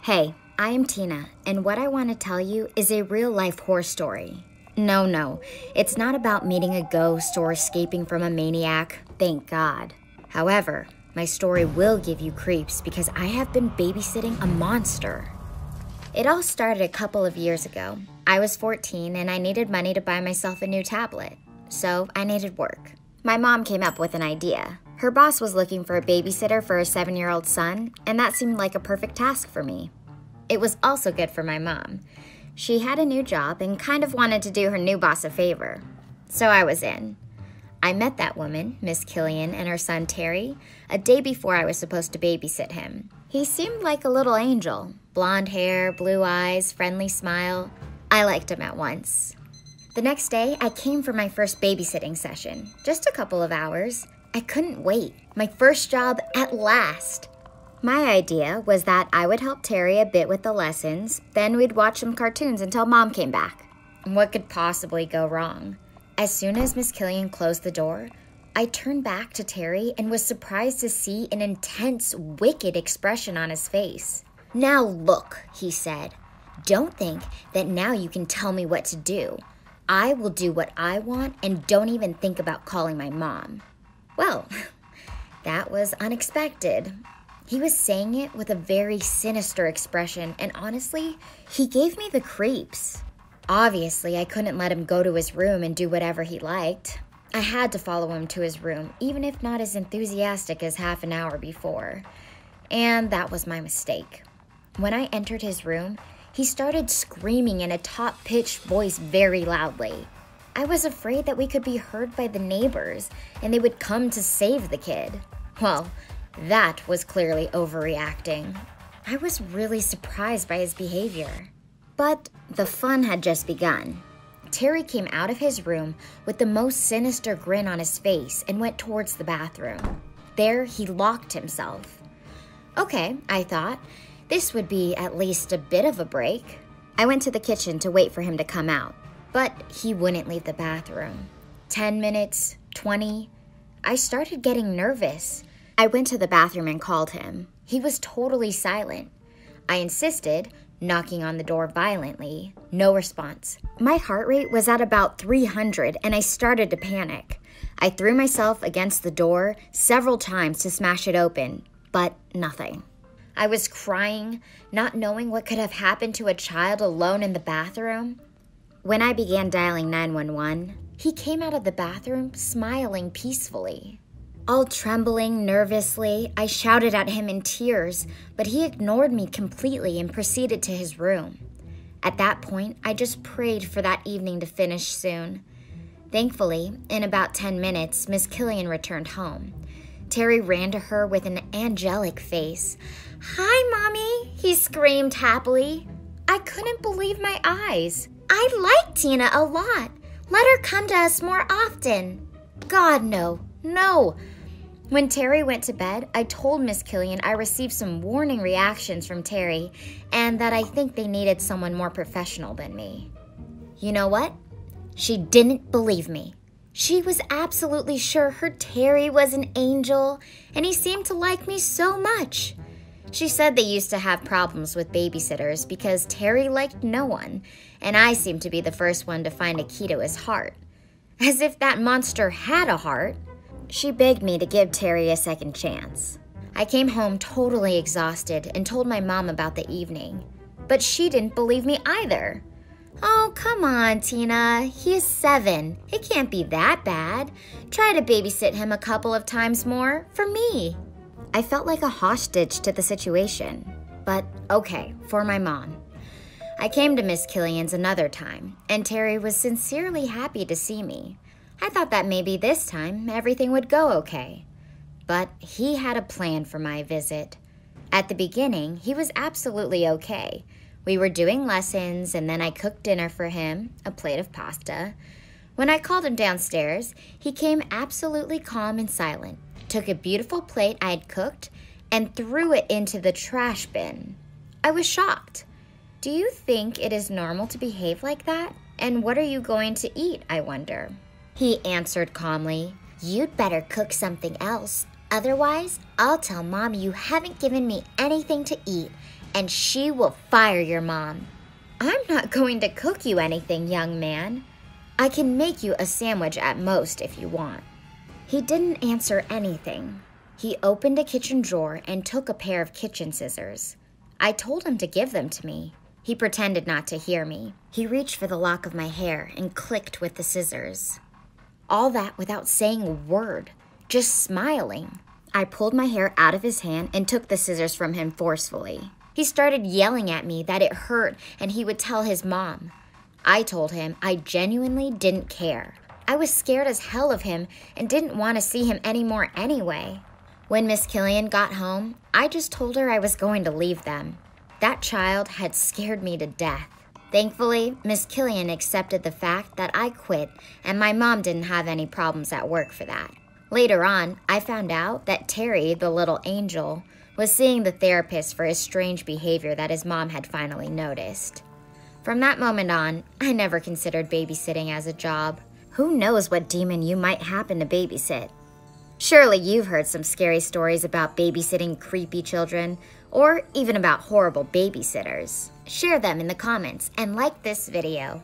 Hey, I am Tina, and what I want to tell you is a real-life horror story. No, it's not about meeting a ghost or escaping from a maniac, thank God. However, my story will give you creeps because I have been babysitting a monster. It all started a couple of years ago. I was 14 and I needed money to buy myself a new tablet, so I needed work. My mom came up with an idea. Her boss was looking for a babysitter for a 7-year-old son, and that seemed like a perfect task for me. It was also good for my mom. She had a new job and kind of wanted to do her new boss a favor. So I was in. I met that woman, Miss Killian, and her son Terry, a day before I was supposed to babysit him. He seemed like a little angel. Blonde hair, blue eyes, friendly smile. I liked him at once. The next day, I came for my first babysitting session. Just a couple of hours. I couldn't wait. My first job at last. My idea was that I would help Terry a bit with the lessons, then we'd watch some cartoons until Mom came back. What could possibly go wrong? As soon as Miss Killian closed the door, I turned back to Terry and was surprised to see an intense, wicked expression on his face. "Now look," he said. "Don't think that now you can tell me what to do. I will do what I want and don't even think about calling my mom." Well, that was unexpected. He was saying it with a very sinister expression, and honestly, he gave me the creeps. Obviously, I couldn't let him go to his room and do whatever he liked. I had to follow him to his room, even if not as enthusiastic as half an hour before. And that was my mistake. When I entered his room, he started screaming in a top-pitched voice very loudly. I was afraid that we could be heard by the neighbors, and they would come to save the kid. Well, that was clearly overreacting. I was really surprised by his behavior. But the fun had just begun. Terry came out of his room with the most sinister grin on his face and went towards the bathroom. There, he locked himself. Okay, I thought, this would be at least a bit of a break. I went to the kitchen to wait for him to come out, but he wouldn't leave the bathroom. 10 minutes, 20. I started getting nervous. I went to the bathroom and called him. He was totally silent. I insisted, knocking on the door violently. No response. My heart rate was at about 300 and I started to panic. I threw myself against the door several times to smash it open, but nothing. I was crying, not knowing what could have happened to a child alone in the bathroom. When I began dialing 911, he came out of the bathroom smiling peacefully. All trembling nervously, I shouted at him in tears, but he ignored me completely and proceeded to his room. At that point, I just prayed for that evening to finish soon. Thankfully, in about 10 minutes, Miss Killian returned home. Terry ran to her with an angelic face. "Hi, Mommy," he screamed happily. I couldn't believe my eyes. "I like Tina a lot. Let her come to us more often." God, no. When Terry went to bed, I told Miss Killian I received some warning reactions from Terry and that I think they needed someone more professional than me. You know what? She didn't believe me. She was absolutely sure her Terry was an angel and he seemed to like me so much. She said they used to have problems with babysitters because Terry liked no one and I seemed to be the first one to find a key to his heart. As if that monster had a heart. She begged me to give Terry a second chance. I came home totally exhausted and told my mom about the evening. But she didn't believe me either. "Oh, come on, Tina. He is 7. It can't be that bad. Try to babysit him a couple of times more for me." I felt like a hostage to the situation. But okay, for my mom. I came to Miss Killian's another time, and Terry was sincerely happy to see me. I thought that maybe this time everything would go okay. But he had a plan for my visit. At the beginning, he was absolutely okay. We were doing lessons, and then I cooked dinner for him, a plate of pasta. When I called him downstairs, he came absolutely calm and silent, took a beautiful plate I had cooked, and threw it into the trash bin. I was shocked. Do you think it is normal to behave like that? And what are you going to eat, I wonder? He answered calmly, "You'd better cook something else. Otherwise, I'll tell Mom you haven't given me anything to eat, and she will fire your mom. I'm not going to cook you anything, young man. I can make you a sandwich at most if you want. He didn't answer anything. He opened a kitchen drawer and took a pair of kitchen scissors. I told him to give them to me. He pretended not to hear me. He reached for the lock of my hair and clicked with the scissors. All that without saying a word, just smiling. I pulled my hair out of his hand and took the scissors from him forcefully. He started yelling at me that it hurt and he would tell his mom. I told him I genuinely didn't care. I was scared as hell of him and didn't want to see him anymore anyway. When Miss Killian got home, I just told her I was going to leave them. That child had scared me to death. Thankfully, Miss Killian accepted the fact that I quit and my mom didn't have any problems at work for that. Later on, I found out that Terry, the little angel, was seeing the therapist for his strange behavior that his mom had finally noticed. From that moment on, I never considered babysitting as a job. Who knows what demon you might happen to babysit? Surely you've heard some scary stories about babysitting creepy children, or even about horrible babysitters. Share them in the comments and like this video.